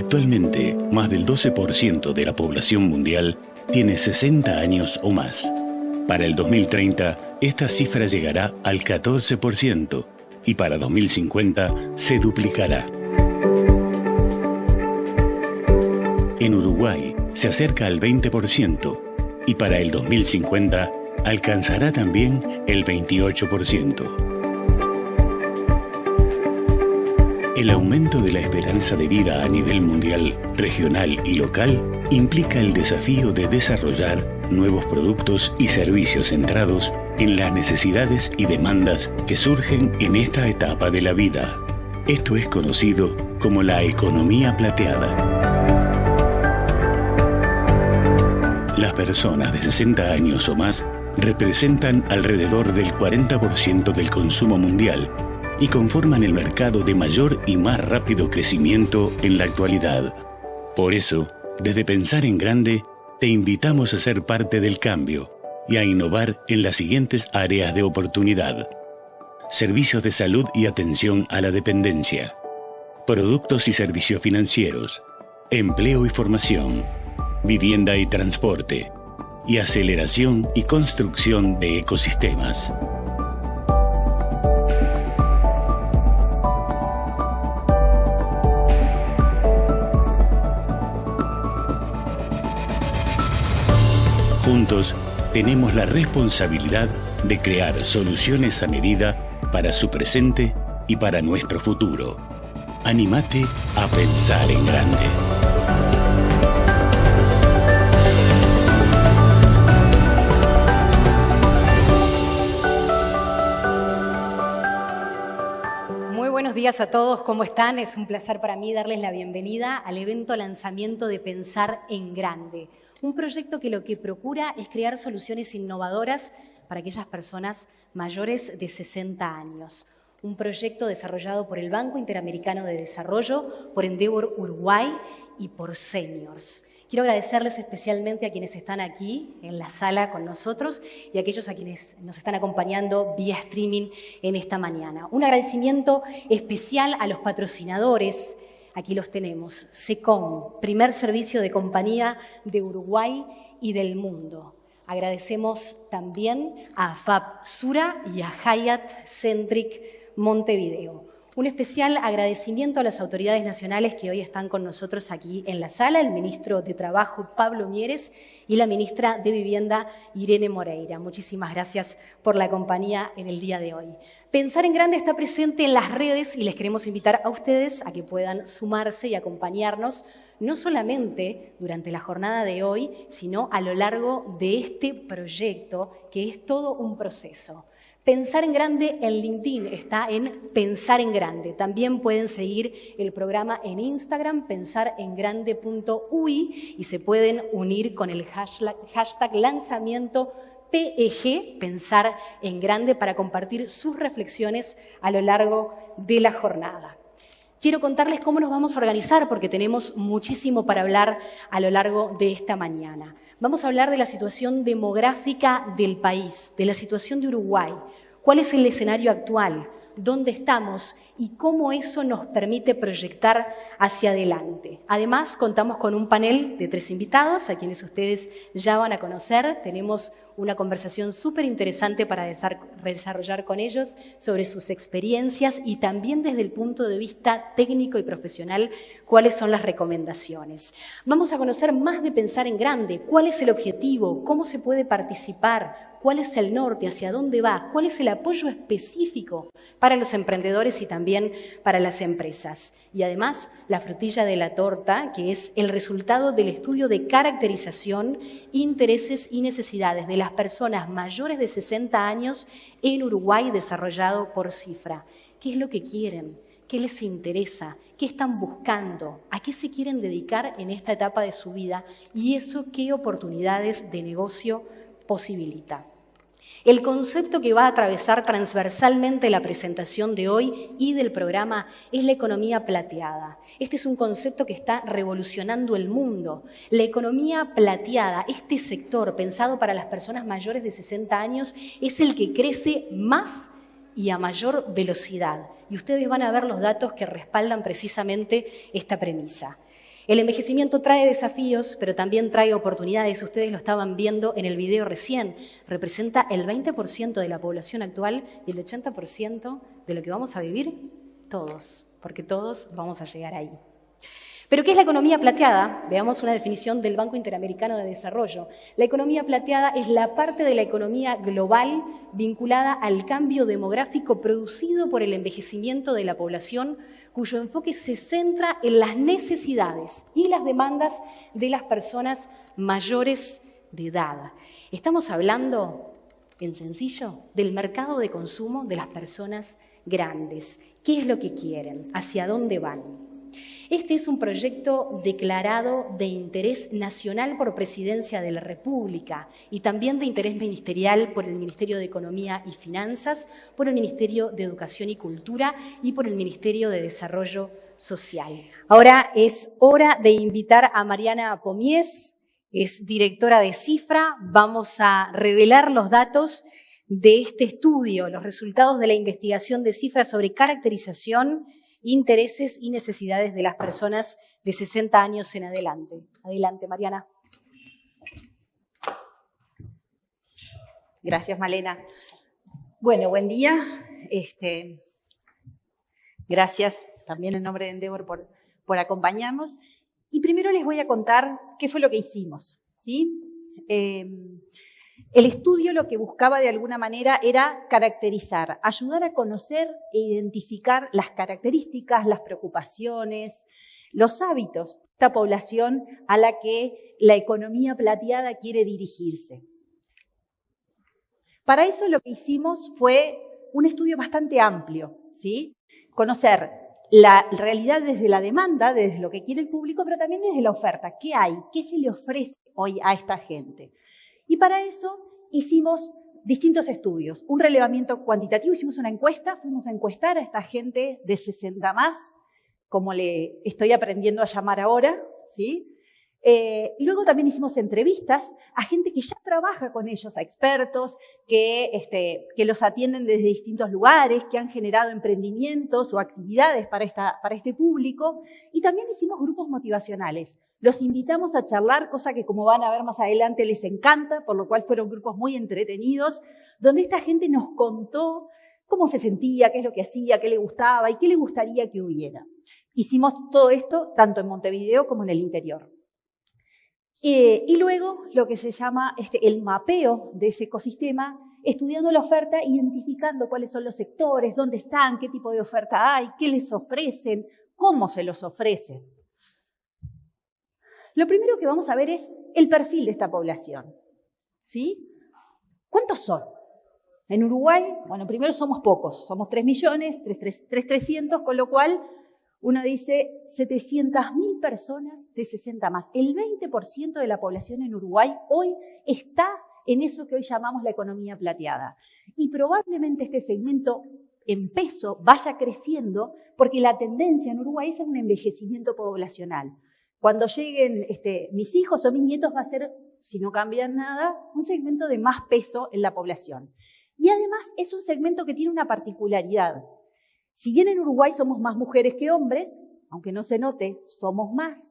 Actualmente, más del 12% de la población mundial tiene 60 años o más. Para el 2030, esta cifra llegará al 14% y para 2050 se duplicará. En Uruguay se acerca al 20% y para el 2050 alcanzará también el 28%. El aumento de la esperanza de vida a nivel mundial, regional y local implica el desafío de desarrollar nuevos productos y servicios centrados en las necesidades y demandas que surgen en esta etapa de la vida. Esto es conocido como la economía plateada. Las personas de 60 años o más representan alrededor del 40% del consumo mundial y conforman el mercado de mayor y más rápido crecimiento en la actualidad. Por eso, desde Pensar en Grande, te invitamos a ser parte del cambio y a innovar en las siguientes áreas de oportunidad: servicios de salud y atención a la dependencia, productos y servicios financieros, empleo y formación, vivienda y transporte, y aceleración y construcción de ecosistemas. Juntos, tenemos la responsabilidad de crear soluciones a medida para su presente y para nuestro futuro. Anímate a pensar en grande. Muy buenos días a todos, ¿cómo están? Es un placer para mí darles la bienvenida al evento lanzamiento de Pensar en Grande. Un proyecto que lo que procura es crear soluciones innovadoras para aquellas personas mayores de 60 años. Un proyecto desarrollado por el Banco Interamericano de Desarrollo, por Endeavor Uruguay y por Seniors. Quiero agradecerles especialmente a quienes están aquí en la sala con nosotros y a aquellos a quienes nos están acompañando vía streaming en esta mañana. Un agradecimiento especial a los patrocinadores. Aquí los tenemos: SECOM, primer servicio de compañía de Uruguay y del mundo. Agradecemos también a FAB Sura y a Hyatt Centric Montevideo. Un especial agradecimiento a las autoridades nacionales que hoy están con nosotros aquí en la sala, el ministro de Trabajo, Pablo Mieres, y la ministra de Vivienda, Irene Moreira. Muchísimas gracias por la compañía en el día de hoy. Pensar en Grande está presente en las redes y les queremos invitar a ustedes a que puedan sumarse y acompañarnos, no solamente durante la jornada de hoy, sino a lo largo de este proyecto, que es todo un proceso. Pensar en Grande en LinkedIn está en Pensar en Grande. También pueden seguir el programa en Instagram, pensarengrande.ui, y se pueden unir con el hashtag lanzamiento PEG, Pensar en Grande, para compartir sus reflexiones a lo largo de la jornada. Quiero contarles cómo nos vamos a organizar porque tenemos muchísimo para hablar a lo largo de esta mañana. Vamos a hablar de la situación demográfica del país, de la situación de Uruguay, cuál es el escenario actual, dónde estamos y cómo eso nos permite proyectar hacia adelante. Además, contamos con un panel de 3 invitados, a quienes ustedes ya van a conocer. Tenemos una conversación súper interesante para desarrollar con ellos sobre sus experiencias y también desde el punto de vista técnico y profesional cuáles son las recomendaciones. Vamos a conocer más de Pensar en Grande, cuál es el objetivo, cómo se puede participar, cuál es el norte, hacia dónde va, cuál es el apoyo específico para los emprendedores y también para las empresas. Y además, la frutilla de la torta, que es el resultado del estudio de caracterización, intereses y necesidades de las personas mayores de 60 años en Uruguay, desarrollado por Cifra. ¿Qué es lo que quieren? ¿Qué les interesa? ¿Qué están buscando? ¿A qué se quieren dedicar en esta etapa de su vida? Y eso, ¿qué oportunidades de negocio posibilita? El concepto que va a atravesar transversalmente la presentación de hoy y del programa es la economía plateada. Este es un concepto que está revolucionando el mundo. La economía plateada, este sector pensado para las personas mayores de 60 años, es el que crece más y a mayor velocidad. Y ustedes van a ver los datos que respaldan precisamente esta premisa. El envejecimiento trae desafíos, pero también trae oportunidades. Ustedes lo estaban viendo en el video recién. Representa el 20% de la población actual y el 80% de lo que vamos a vivir todos, porque todos vamos a llegar ahí. ¿Pero qué es la economía plateada? Veamos una definición del Banco Interamericano de Desarrollo. La economía plateada es la parte de la economía global vinculada al cambio demográfico producido por el envejecimiento de la población, cuyo enfoque se centra en las necesidades y las demandas de las personas mayores de edad. Estamos hablando, en sencillo, del mercado de consumo de las personas grandes. ¿Qué es lo que quieren? ¿Hacia dónde van? Este es un proyecto declarado de interés nacional por Presidencia de la República y también de interés ministerial por el Ministerio de Economía y Finanzas, por el Ministerio de Educación y Cultura y por el Ministerio de Desarrollo Social. Ahora es hora de invitar a Mariana Pomies, es directora de Cifra. Vamos a revelar los datos de este estudio, los resultados de la investigación de Cifra sobre caracterización, intereses y necesidades de las personas de 60 años en adelante. Adelante, Mariana. Gracias, Malena. Bueno, buen día. Gracias también en nombre de Endeavor por acompañarnos. Y primero les voy a contar qué fue lo que hicimos, ¿sí? El estudio lo que buscaba de alguna manera era caracterizar, ayudar a conocer e identificar las características, las preocupaciones, los hábitos de esta población a la que la economía plateada quiere dirigirse. Para eso lo que hicimos fue un estudio bastante amplio, ¿sí? Conocer la realidad desde la demanda, desde lo que quiere el público, pero también desde la oferta. ¿Qué hay? ¿Qué se le ofrece hoy a esta gente? Y para eso hicimos distintos estudios, un relevamiento cuantitativo, hicimos una encuesta, fuimos a encuestar a esta gente de 60 más, como le estoy aprendiendo a llamar ahora, ¿sí? Luego también hicimos entrevistas a gente que ya trabaja con ellos, a expertos que los atienden desde distintos lugares, que han generado emprendimientos o actividades para este público, y también hicimos grupos motivacionales. Los invitamos a charlar, cosa que como van a ver más adelante les encanta, por lo cual fueron grupos muy entretenidos, donde esta gente nos contó cómo se sentía, qué es lo que hacía, qué le gustaba y qué le gustaría que hubiera. Hicimos todo esto tanto en Montevideo como en el interior. Y luego lo que se llama el mapeo de ese ecosistema, estudiando la oferta, identificando cuáles son los sectores, dónde están, qué tipo de oferta hay, qué les ofrecen, cómo se los ofrecen. Lo primero que vamos a ver es el perfil de esta población, ¿sí? ¿Cuántos son? En Uruguay, bueno, primero somos pocos, somos 3 millones, 300, con lo cual uno dice 700.000 personas de 60 más. El 20% de la población en Uruguay hoy está en eso que hoy llamamos la economía plateada. Y probablemente este segmento en peso vaya creciendo porque la tendencia en Uruguay es un envejecimiento poblacional. Cuando lleguen mis hijos o mis nietos va a ser, si no cambian nada, un segmento de más peso en la población. Y además es un segmento que tiene una particularidad. Si bien en Uruguay somos más mujeres que hombres, aunque no se note, somos más,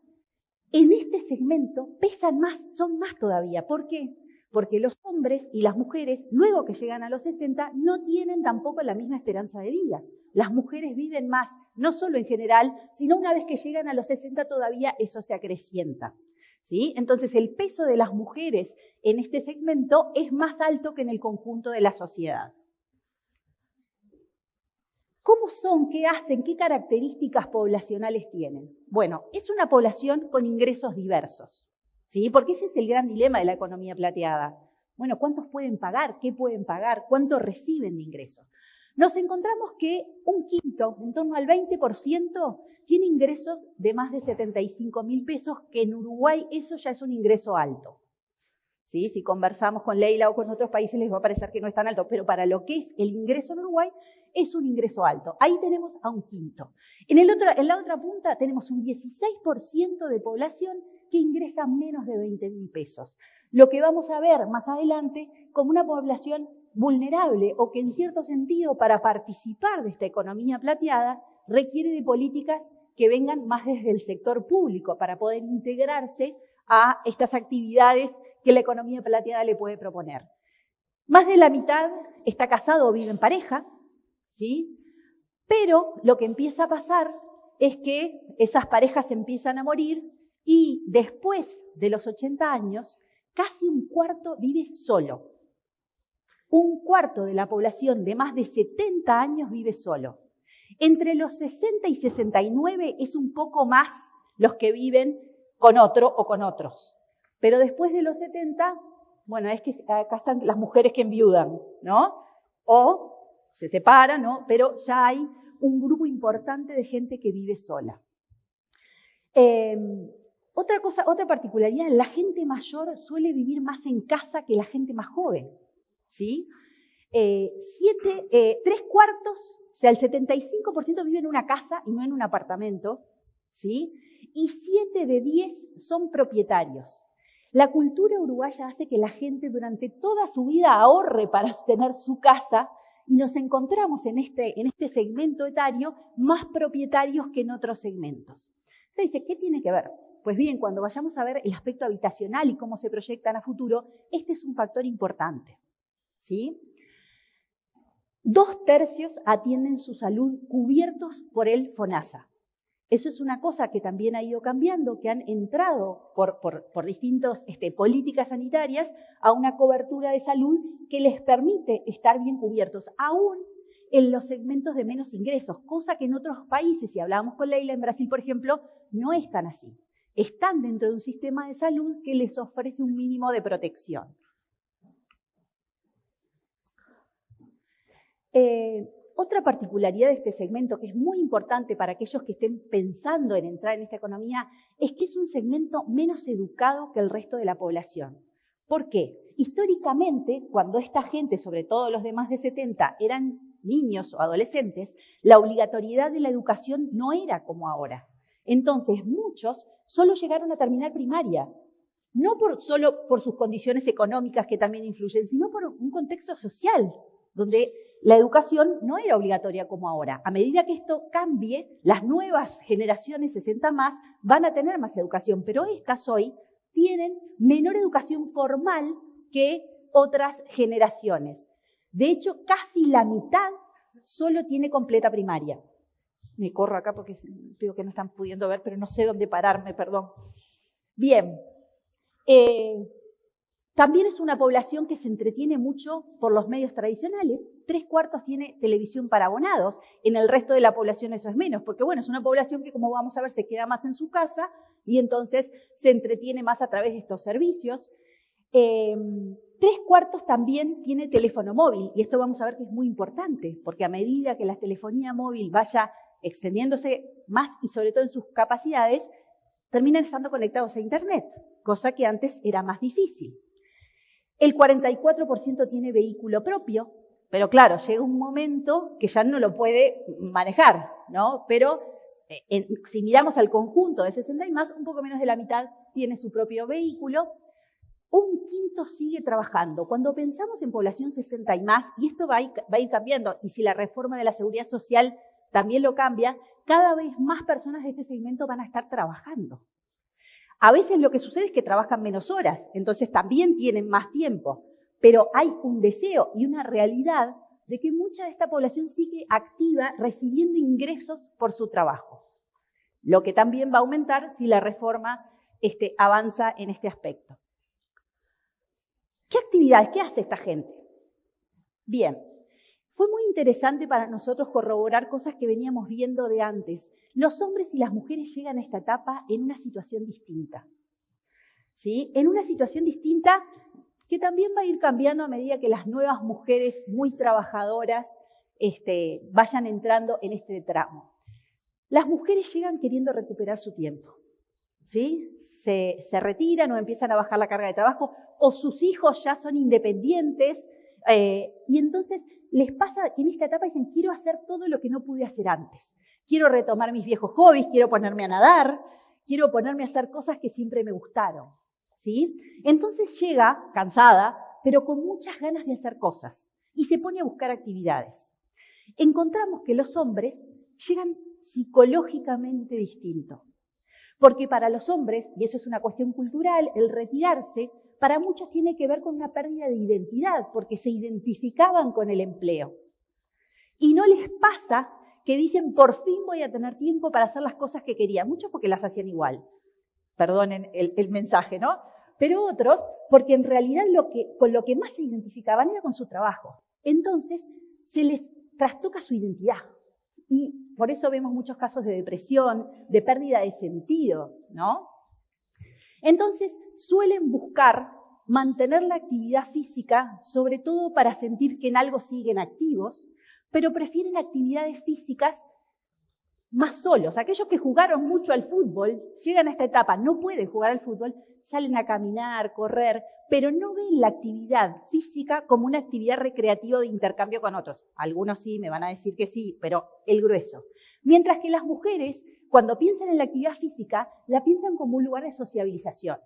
en este segmento pesan más, son más todavía. ¿Por qué? Porque los hombres y las mujeres, luego que llegan a los 60, no tienen tampoco la misma esperanza de vida. Las mujeres viven más, no solo en general, sino una vez que llegan a los 60 todavía eso se acrecienta, ¿sí? Entonces el peso de las mujeres en este segmento es más alto que en el conjunto de la sociedad. ¿Cómo son? ¿Qué hacen? ¿Qué características poblacionales tienen? Bueno, es una población con ingresos diversos, ¿sí? Porque ese es el gran dilema de la economía plateada. Bueno, ¿cuántos pueden pagar? ¿Qué pueden pagar? ¿Cuánto reciben de ingresos? Nos encontramos que un quinto, en torno al 20%, tiene ingresos de más de 75.000 pesos, que en Uruguay eso ya es un ingreso alto. ¿Sí? Si conversamos con Leila o con otros países les va a parecer que no es tan alto, pero para lo que es el ingreso en Uruguay es un ingreso alto. Ahí tenemos a un quinto. En la otra punta tenemos un 16% de población que ingresa menos de 20.000 pesos. Lo que vamos a ver más adelante como una población vulnerable o que en cierto sentido para participar de esta economía plateada requiere de políticas que vengan más desde el sector público para poder integrarse a estas actividades que la economía plateada le puede proponer. Más de la mitad está casado o vive en pareja, ¿sí? Pero lo que empieza a pasar es que esas parejas empiezan a morir y después de los 80 años, casi un cuarto vive solo. Un cuarto de la población de más de 70 años vive solo. Entre los 60 y 69 es un poco más los que viven con otro o con otros. Pero después de los 70, bueno, es que acá están las mujeres que enviudan, ¿no? O se separan, ¿no? Pero ya hay un grupo importante de gente que vive sola. Otra particularidad, la gente mayor suele vivir más en casa que la gente más joven, ¿sí? 3 cuartos, o sea, el 75% vive en una casa y no en un apartamento, ¿sí? Y 7 de 10 son propietarios. La cultura uruguaya hace que la gente durante toda su vida ahorre para tener su casa y nos encontramos en este segmento etario más propietarios que en otros segmentos. Usted dice, ¿qué tiene que ver? Pues bien, cuando vayamos a ver el aspecto habitacional y cómo se proyectan a futuro, este es un factor importante, ¿sí? 2/3 atienden su salud cubiertos por el FONASA. Eso es una cosa que también ha ido cambiando, que han entrado por distintas políticas sanitarias a una cobertura de salud que les permite estar bien cubiertos, aún en los segmentos de menos ingresos, cosa que en otros países, si hablábamos con Leila, en Brasil, por ejemplo, no es tan así. Están dentro de un sistema de salud que les ofrece un mínimo de protección. Otra particularidad de este segmento que es muy importante para aquellos que estén pensando en entrar en esta economía es que es un segmento menos educado que el resto de la población. ¿Por qué? Históricamente, cuando esta gente, sobre todo los de más de 70, eran niños o adolescentes, la obligatoriedad de la educación no era como ahora. Entonces, muchos solo llegaron a terminar primaria, no solo por sus condiciones económicas que también influyen, sino por un contexto social, donde la educación no era obligatoria como ahora. A medida que esto cambie, las nuevas generaciones 60 más van a tener más educación, pero estas hoy tienen menor educación formal que otras generaciones. De hecho, casi la mitad solo tiene completa primaria. Me corro acá porque veo que no están pudiendo ver, pero no sé dónde pararme, perdón. Bien. También es una población que se entretiene mucho por los medios tradicionales. 3/4 tiene televisión para abonados. En el resto de la población eso es menos, porque bueno, es una población que, como vamos a ver, se queda más en su casa y entonces se entretiene más a través de estos servicios. 3/4 también tiene teléfono móvil, y esto vamos a ver que es muy importante, porque a medida que la telefonía móvil vaya extendiéndose más y sobre todo en sus capacidades, terminan estando conectados a Internet, cosa que antes era más difícil. El 44% tiene vehículo propio, pero claro, llega un momento que ya no lo puede manejar, ¿no? Pero si miramos al conjunto de 60 y más, un poco menos de la mitad tiene su propio vehículo. 1/5 sigue trabajando. Cuando pensamos en población 60 y más, y esto va a ir cambiando, y si la reforma de la seguridad social también lo cambia, cada vez más personas de este segmento van a estar trabajando. A veces lo que sucede es que trabajan menos horas, entonces también tienen más tiempo, pero hay un deseo y una realidad de que mucha de esta población sigue activa recibiendo ingresos por su trabajo, lo que también va a aumentar si la reforma avanza en este aspecto. ¿Qué actividades? ¿Qué hace esta gente? Bien, fue muy interesante para nosotros corroborar cosas que veníamos viendo de antes. Los hombres y las mujeres llegan a esta etapa en una situación distinta, ¿sí? En una situación distinta que también va a ir cambiando a medida que las nuevas mujeres muy trabajadoras vayan entrando en este tramo. Las mujeres llegan queriendo recuperar su tiempo, ¿sí? Se retiran o empiezan a bajar la carga de trabajo, o sus hijos ya son independientes, y entonces les pasa que en esta etapa dicen, quiero hacer todo lo que no pude hacer antes. Quiero retomar mis viejos hobbies, quiero ponerme a nadar, quiero ponerme a hacer cosas que siempre me gustaron, ¿sí? Entonces llega cansada, pero con muchas ganas de hacer cosas, y se pone a buscar actividades. Encontramos que los hombres llegan psicológicamente distinto. Porque para los hombres, y eso es una cuestión cultural, el retirarse, para muchos tiene que ver con una pérdida de identidad, porque se identificaban con el empleo. Y no les pasa que dicen, por fin voy a tener tiempo para hacer las cosas que quería. Muchos porque las hacían igual. Perdonen el mensaje, ¿no? Pero otros porque en realidad con lo que más se identificaban era con su trabajo. Entonces se les trastoca su identidad. Y por eso vemos muchos casos de depresión, de pérdida de sentido, ¿no? Entonces suelen buscar mantener la actividad física, sobre todo para sentir que en algo siguen activos, pero prefieren actividades físicas más solos. Aquellos que jugaron mucho al fútbol, llegan a esta etapa, no pueden jugar al fútbol, salen a caminar, correr, pero no ven la actividad física como una actividad recreativa de intercambio con otros. Algunos sí, me van a decir que sí, pero el grueso. Mientras que las mujeres, cuando piensan en la actividad física, la piensan como un lugar de sociabilización.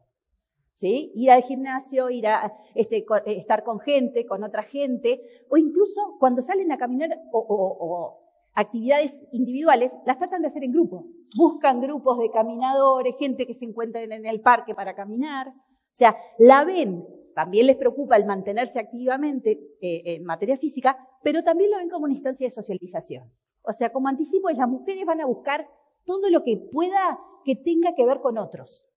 ¿Sí? Ir al gimnasio, ir a estar con gente, con otra gente, o incluso cuando salen a caminar o actividades individuales, las tratan de hacer en grupo. Buscan grupos de caminadores, gente que se encuentren en el parque para caminar. O sea, la ven, también les preocupa el mantenerse activamente en materia física, pero también lo ven como una instancia de socialización. O sea, como anticipo, las mujeres van a buscar todo lo que pueda que tenga que ver con otros.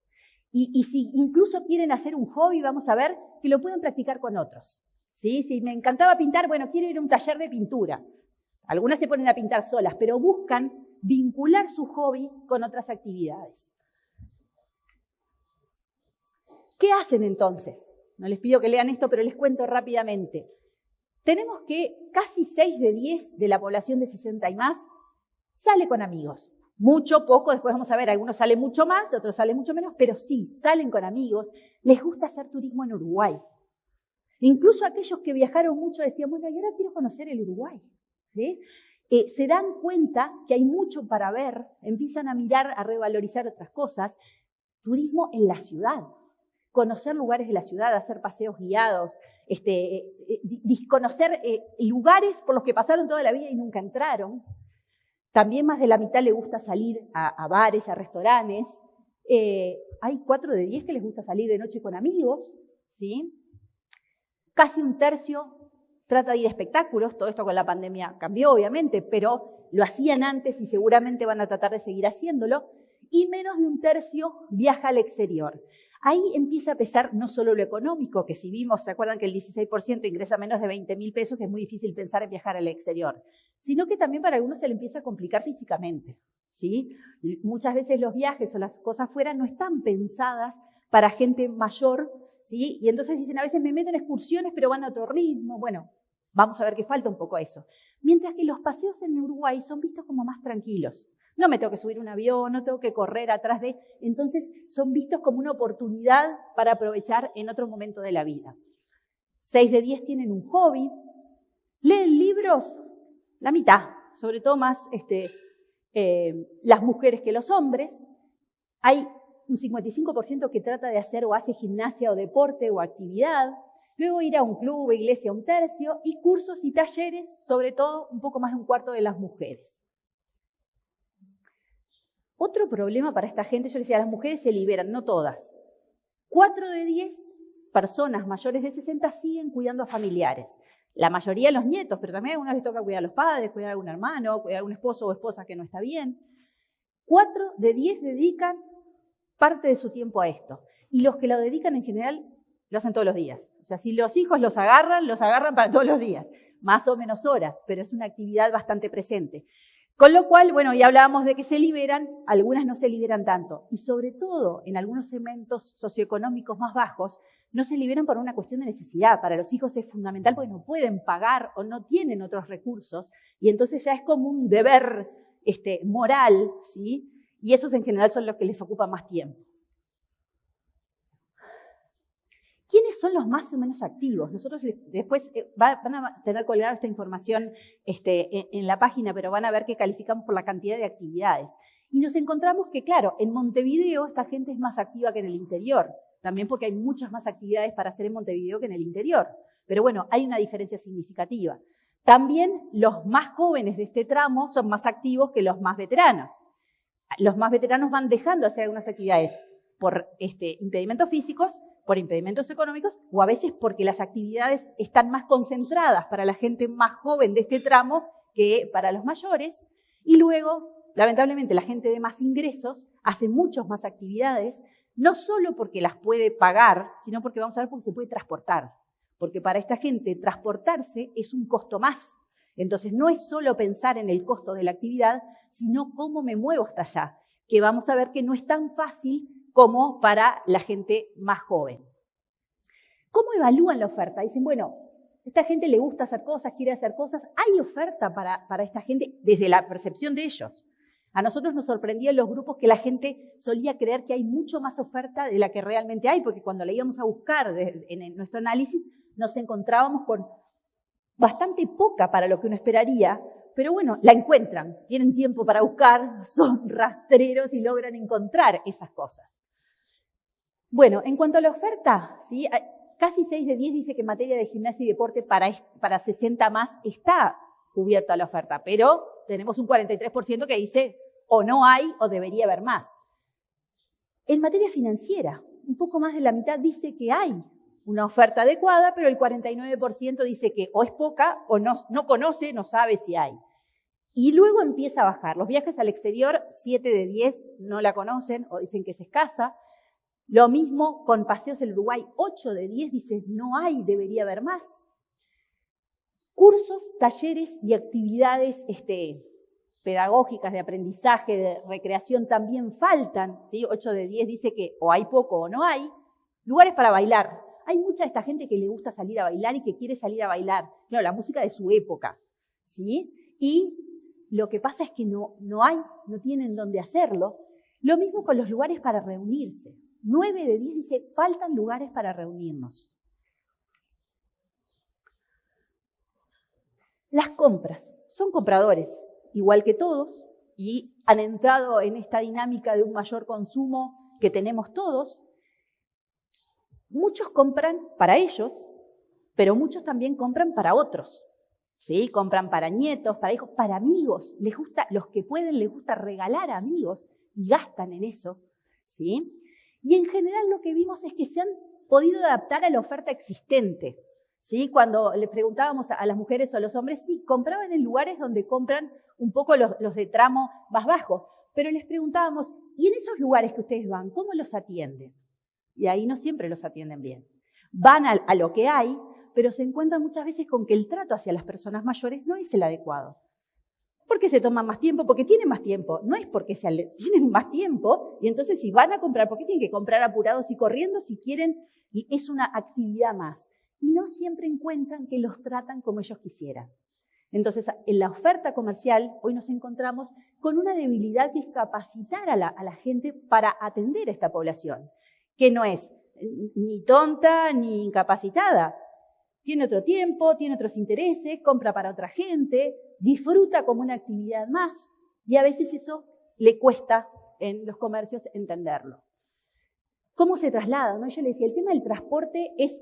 Y si incluso quieren hacer un hobby, vamos a ver que lo pueden practicar con otros. ¿Sí? Si me encantaba pintar, bueno, quiero ir a un taller de pintura. Algunas se ponen a pintar solas, pero buscan vincular su hobby con otras actividades. ¿Qué hacen entonces? No les pido que lean esto, pero les cuento rápidamente. Tenemos que casi 6 de 10 de la población de 60 y más sale con amigos. Mucho, poco, después vamos a ver, algunos salen mucho más, otros salen mucho menos, pero sí, salen con amigos, les gusta hacer turismo en Uruguay. Incluso aquellos que viajaron mucho decían, bueno, y ahora quiero conocer el Uruguay. ¿Sí? Se dan cuenta que hay mucho para ver, empiezan a mirar, a revalorizar otras cosas. Turismo en la ciudad, conocer lugares de la ciudad, hacer paseos guiados, conocer lugares por los que pasaron toda la vida y nunca entraron. También más de la mitad le gusta salir a bares, a restaurantes. Hay 4 de 10 que les gusta salir de noche con amigos, ¿sí? Casi un tercio trata de ir a espectáculos. Todo esto con la pandemia cambió, obviamente, pero lo hacían antes y seguramente van a tratar de seguir haciéndolo. Y menos de un tercio viaja al exterior. Ahí empieza a pesar no solo lo económico, que si vimos, ¿se acuerdan que el 16% ingresa menos de 20.000 pesos? Es muy difícil pensar en viajar al exterior. Sino que también para algunos se le empieza a complicar físicamente, ¿sí? Muchas veces los viajes o las cosas fuera no están pensadas para gente mayor, ¿sí? Y entonces dicen, a veces me meto en excursiones, pero van a otro ritmo. Bueno, vamos a ver que falta un poco eso. Mientras que los paseos en Uruguay son vistos como más tranquilos. No me tengo que subir un avión, no tengo que correr atrás de... Entonces son vistos como una oportunidad para aprovechar en otro momento de la vida. 6 de 10 tienen un hobby. ¿Leen libros? La mitad, sobre todo más las mujeres que los hombres. Hay un 55% que trata de hacer o hace gimnasia o deporte o actividad. Luego ir a un club, iglesia, un tercio. Y cursos y talleres, sobre todo un poco más de un cuarto de las mujeres. Otro problema para esta gente, yo les decía, las mujeres se liberan, no todas. 4 de 10 personas mayores de 60 siguen cuidando a familiares. La mayoría los nietos, pero también a algunos les toca cuidar a los padres, cuidar a algún hermano, cuidar a algún esposo o esposa que no está bien. 4 de 10 dedican parte de su tiempo a esto. Y los que lo dedican en general lo hacen todos los días. O sea, si los hijos los agarran para todos los días. Más o menos horas, pero es una actividad bastante presente. Con lo cual, bueno, ya hablábamos de que se liberan, algunas no se liberan tanto. Y sobre todo, en algunos segmentos socioeconómicos más bajos, no se liberan por una cuestión de necesidad. Para los hijos es fundamental porque no pueden pagar o no tienen otros recursos. Y entonces ya es como un deber moral, ¿sí? Y esos en general son los que les ocupan más tiempo. ¿Quiénes son los más o menos activos? Nosotros después van a tener colgada esta información en la página, pero van a ver que calificamos por la cantidad de actividades. Y nos encontramos que, claro, en Montevideo esta gente es más activa que en el interior. También porque hay muchas más actividades para hacer en Montevideo que en el interior. Pero bueno, hay una diferencia significativa. También los más jóvenes de este tramo son más activos que los más veteranos. Los más veteranos van dejando de hacer algunas actividades por impedimentos físicos, por impedimentos económicos, o a veces porque las actividades están más concentradas para la gente más joven de este tramo que para los mayores. Y luego, lamentablemente, la gente de más ingresos hace muchas más actividades, no solo porque las puede pagar, sino porque vamos a ver porque se puede transportar. Porque para esta gente transportarse es un costo más. Entonces no es solo pensar en el costo de la actividad, sino cómo me muevo hasta allá, que vamos a ver que no es tan fácil como para la gente más joven. ¿Cómo evalúan la oferta? Dicen, bueno, esta gente le gusta hacer cosas, quiere hacer cosas. ¿Hay oferta para esta gente desde la percepción de ellos? A nosotros nos sorprendía en los grupos que la gente solía creer que hay mucho más oferta de la que realmente hay, porque cuando la íbamos a buscar en nuestro análisis, nos encontrábamos con bastante poca para lo que uno esperaría, pero bueno, la encuentran, tienen tiempo para buscar, son rastreros y logran encontrar esas cosas. Bueno, en cuanto a la oferta, ¿sí? Casi 6 de 10 dice que en materia de gimnasia y deporte para 60 más está cubierta la oferta, pero tenemos un 43% que dice o no hay o debería haber más. En materia financiera, un poco más de la mitad dice que hay una oferta adecuada, pero el 49% dice que o es poca o no conoce, no sabe si hay. Y luego empieza a bajar. Los viajes al exterior, 7 de 10 no la conocen o dicen que es escasa. Lo mismo con paseos en Uruguay, 8 de 10 dicen no hay, debería haber más. Cursos, talleres y actividades pedagógicas, de aprendizaje, de recreación también faltan, ¿sí? 8 de 10 dice que o hay poco o no hay. Lugares para bailar. Hay mucha de esta gente que le gusta salir a bailar y que quiere salir a bailar. Claro, la música de su época, ¿sí? Y lo que pasa es que no tienen dónde hacerlo. Lo mismo con los lugares para reunirse. 9 de 10 dice, faltan lugares para reunirnos. Las compras. Son compradores, igual que todos, y han entrado en esta dinámica de un mayor consumo que tenemos todos. Muchos compran para ellos, pero muchos también compran para otros, ¿sí? Compran para nietos, para hijos, para amigos. Les gusta, los que pueden, les gusta regalar a amigos y gastan en eso, ¿sí? Y en general lo que vimos es que se han podido adaptar a la oferta existente, ¿sí? Cuando les preguntábamos a las mujeres o a los hombres, sí, compraban en lugares donde compran un poco los de tramo más bajo, pero les preguntábamos, ¿y en esos lugares que ustedes van, cómo los atienden? Y ahí no siempre los atienden bien. Van a lo que hay, pero se encuentran muchas veces con que el trato hacia las personas mayores no es el adecuado. Porque se toman más tiempo, porque tienen más tiempo. No es porque tienen más tiempo, y entonces si van a comprar, ¿por qué tienen que comprar apurados y corriendo? Si quieren, es una actividad más. Y no siempre encuentran que los tratan como ellos quisieran. Entonces, en la oferta comercial, hoy nos encontramos con una debilidad que es capacitar a la gente para atender a esta población, que no es ni tonta ni incapacitada. Tiene otro tiempo, tiene otros intereses, compra para otra gente, disfruta como una actividad más, y a veces eso le cuesta en los comercios entenderlo. ¿Cómo se traslada? ¿No? Yo le decía, el tema del transporte es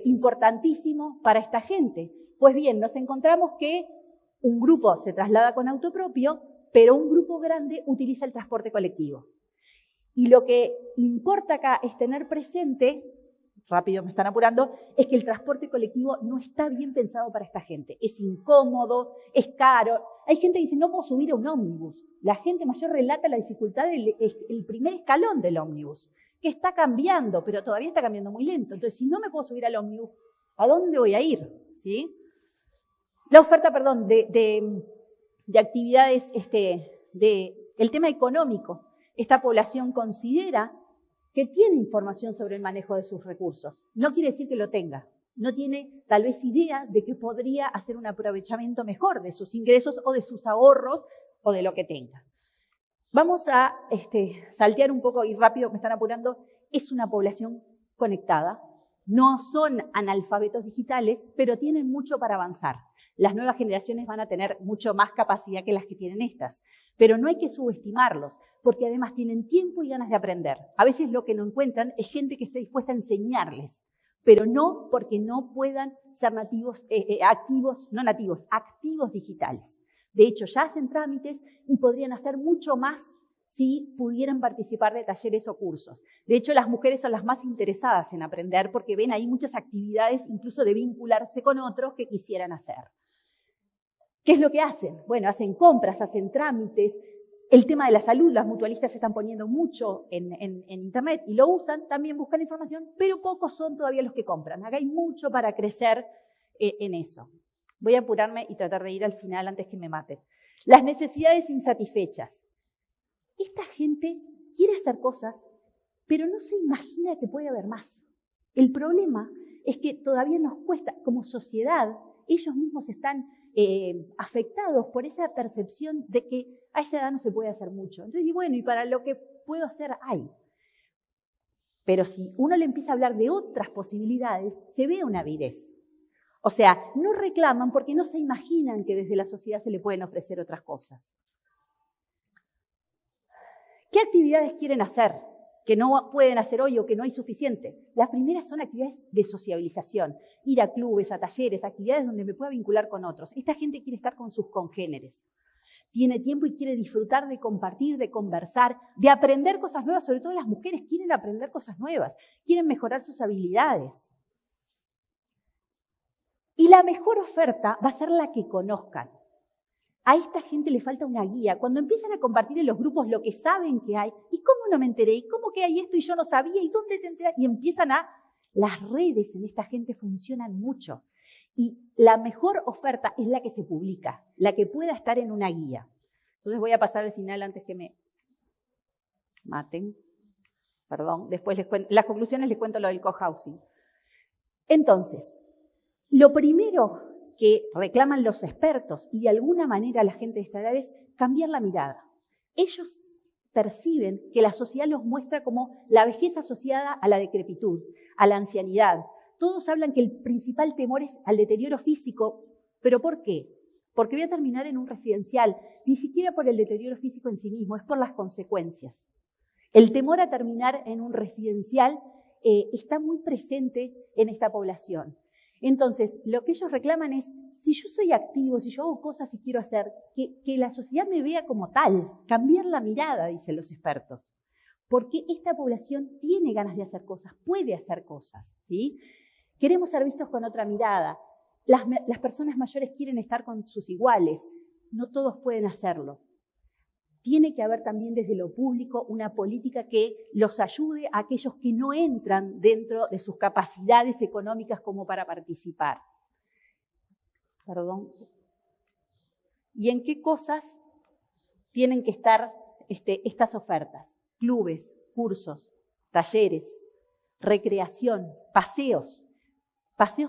importantísimo para esta gente. Pues bien, nos encontramos que un grupo se traslada con auto propio, pero un grupo grande utiliza el transporte colectivo. Y lo que importa acá es tener presente, rápido me están apurando, es que el transporte colectivo no está bien pensado para esta gente. Es incómodo, es caro. Hay gente que dice, no puedo subir a un ómnibus. La gente mayor relata la dificultad del primer escalón del ómnibus, que está cambiando, pero todavía está cambiando muy lento. Entonces, si no me puedo subir al ómnibus, ¿a dónde voy a ir? ¿Sí? La oferta, de actividades, el tema económico. Esta población considera que tiene información sobre el manejo de sus recursos. No quiere decir que lo tenga. No tiene tal vez idea de que podría hacer un aprovechamiento mejor de sus ingresos o de sus ahorros o de lo que tenga. Vamos a saltear un poco y rápido, me están apurando. Es una población conectada. No son analfabetos digitales, pero tienen mucho para avanzar. Las nuevas generaciones van a tener mucho más capacidad que las que tienen estas. Pero no hay que subestimarlos, porque además tienen tiempo y ganas de aprender. A veces lo que no encuentran es gente que esté dispuesta a enseñarles, pero no porque no puedan ser activos digitales. De hecho, ya hacen trámites y podrían hacer mucho más si pudieran participar de talleres o cursos. De hecho, las mujeres son las más interesadas en aprender porque ven ahí muchas actividades, incluso de vincularse con otros que quisieran hacer. ¿Qué es lo que hacen? Bueno, hacen compras, hacen trámites. El tema de la salud, las mutualistas se están poniendo mucho en Internet y lo usan, también buscan información, pero pocos son todavía los que compran. Acá hay mucho para crecer en eso. Voy a apurarme y tratar de ir al final antes que me maten. Las necesidades insatisfechas. Esta gente quiere hacer cosas, pero no se imagina que puede haber más. El problema es que todavía nos cuesta, como sociedad, ellos mismos están afectados por esa percepción de que a esa edad no se puede hacer mucho. Entonces, bueno, y para lo que puedo hacer hay. Pero si uno le empieza a hablar de otras posibilidades, se ve una avidez. O sea, no reclaman porque no se imaginan que desde la sociedad se le pueden ofrecer otras cosas. ¿Qué actividades quieren hacer que no pueden hacer hoy o que no hay suficiente? Las primeras son actividades de sociabilización, ir a clubes, a talleres, actividades donde me pueda vincular con otros. Esta gente quiere estar con sus congéneres. Tiene tiempo y quiere disfrutar de compartir, de conversar, de aprender cosas nuevas. Sobre todo las mujeres quieren aprender cosas nuevas, quieren mejorar sus habilidades. Y la mejor oferta va a ser la que conozcan. A esta gente le falta una guía. Cuando empiezan a compartir en los grupos lo que saben que hay, ¿y cómo no me enteré? ¿Y cómo que hay esto y yo no sabía? ¿Y dónde te enterás? Y empiezan las redes en esta gente funcionan mucho. Y la mejor oferta es la que se publica, la que pueda estar en una guía. Entonces voy a pasar al final antes que me maten. Perdón, después les cuento, las conclusiones les cuento lo del cohousing. Entonces, lo primero que reclaman los expertos y de alguna manera la gente de esta edad es cambiar la mirada. Ellos perciben que la sociedad los muestra como la vejez asociada a la decrepitud, a la ancianidad. Todos hablan que el principal temor es al deterioro físico, ¿pero por qué? Porque voy a terminar en un residencial, ni siquiera por el deterioro físico en sí mismo, es por las consecuencias. El temor a terminar en un residencial está muy presente en esta población. Entonces, lo que ellos reclaman es, si yo soy activo, si yo hago cosas y quiero hacer, que la sociedad me vea como tal, cambiar la mirada, dicen los expertos. Porque esta población tiene ganas de hacer cosas, puede hacer cosas, ¿sí? Queremos ser vistos con otra mirada. Las personas mayores quieren estar con sus iguales, no todos pueden hacerlo. Tiene que haber también desde lo público una política que los ayude a aquellos que no entran dentro de sus capacidades económicas como para participar. Perdón. ¿Y en qué cosas tienen que estar estas ofertas? Clubes, cursos, talleres, recreación, paseos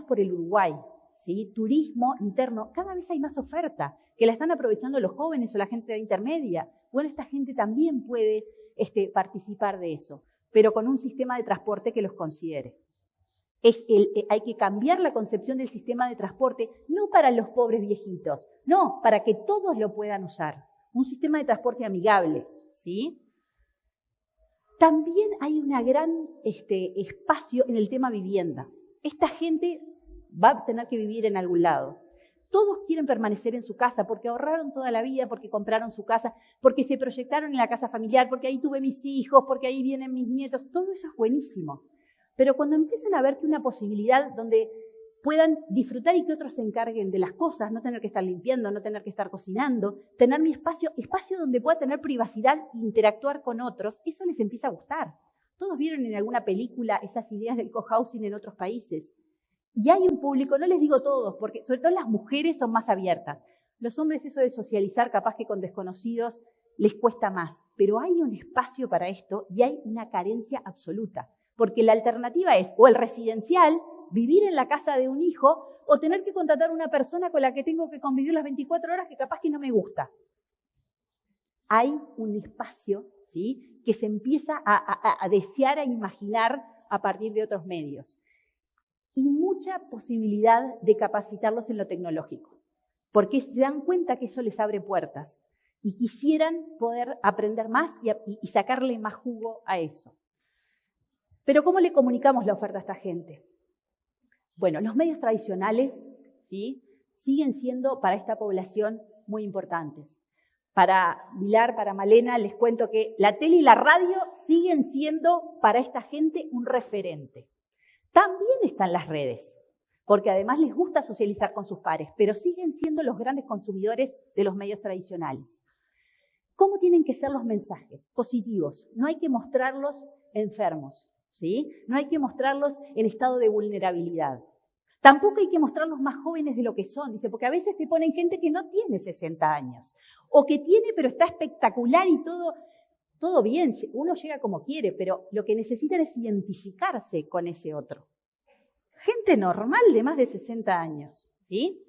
por el Uruguay, ¿sí? Turismo interno. Cada vez hay más oferta que la están aprovechando los jóvenes o la gente de intermedia. Bueno, esta gente también puede participar de eso, pero con un sistema de transporte que los considere. Hay que cambiar la concepción del sistema de transporte, no para los pobres viejitos, no, para que todos lo puedan usar. Un sistema de transporte amigable, ¿sí? También hay un gran espacio en el tema vivienda. Esta gente va a tener que vivir en algún lado. Todos quieren permanecer en su casa porque ahorraron toda la vida, porque compraron su casa, porque se proyectaron en la casa familiar, porque ahí tuve mis hijos, porque ahí vienen mis nietos. Todo eso es buenísimo. Pero cuando empiezan a ver que una posibilidad donde puedan disfrutar y que otros se encarguen de las cosas, no tener que estar limpiando, no tener que estar cocinando, tener mi espacio donde pueda tener privacidad e interactuar con otros, eso les empieza a gustar. Todos vieron en alguna película esas ideas del cohousing en otros países. Y hay un público, no les digo todos, porque sobre todo las mujeres son más abiertas. Los hombres eso de socializar capaz que con desconocidos les cuesta más. Pero hay un espacio para esto y hay una carencia absoluta. Porque la alternativa es o el residencial, vivir en la casa de un hijo, o tener que contratar a una persona con la que tengo que convivir las 24 horas que capaz que no me gusta. Hay un espacio, ¿sí?, que se empieza a desear, a imaginar a partir de otros medios. Y mucha posibilidad de capacitarlos en lo tecnológico, porque se dan cuenta que eso les abre puertas y quisieran poder aprender más y sacarle más jugo a eso. Pero ¿cómo le comunicamos la oferta a esta gente? Bueno, los medios tradicionales, ¿sí?, siguen siendo para esta población muy importantes. Para Vilar, para Malena, les cuento que la tele y la radio siguen siendo para esta gente un referente. También están las redes, porque además les gusta socializar con sus pares, pero siguen siendo los grandes consumidores de los medios tradicionales. ¿Cómo tienen que ser los mensajes? Positivos. No hay que mostrarlos enfermos, ¿sí? No hay que mostrarlos en estado de vulnerabilidad. Tampoco hay que mostrarlos más jóvenes de lo que son, dice, porque a veces te ponen gente que no tiene 60 años, o que tiene pero está espectacular y todo bien, uno llega como quiere, pero lo que necesitan es identificarse con ese otro. Gente normal de más de 60 años, ¿sí?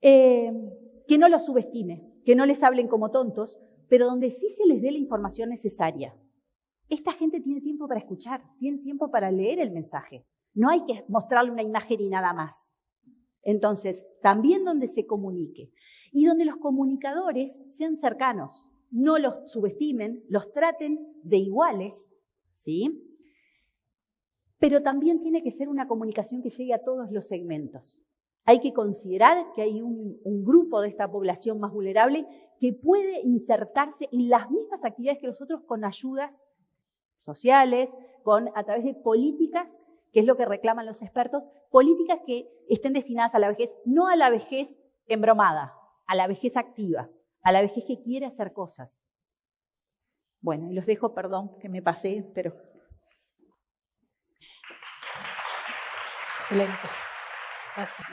Que no los subestime, que no les hablen como tontos, pero donde sí se les dé la información necesaria. Esta gente tiene tiempo para escuchar, tiene tiempo para leer el mensaje. No hay que mostrarle una imagen y nada más. Entonces, también donde se comunique y donde los comunicadores sean cercanos, no los subestimen, los traten de iguales, ¿sí? Pero también tiene que ser una comunicación que llegue a todos los segmentos. Hay que considerar que hay un grupo de esta población más vulnerable que puede insertarse en las mismas actividades que nosotros con ayudas sociales, a través de políticas, que es lo que reclaman los expertos, políticas que estén destinadas a la vejez, no a la vejez embromada, a la vejez activa, a la vejez que quiere hacer cosas. Bueno, y los dejo, perdón que me pasé, pero... Excelente. Gracias.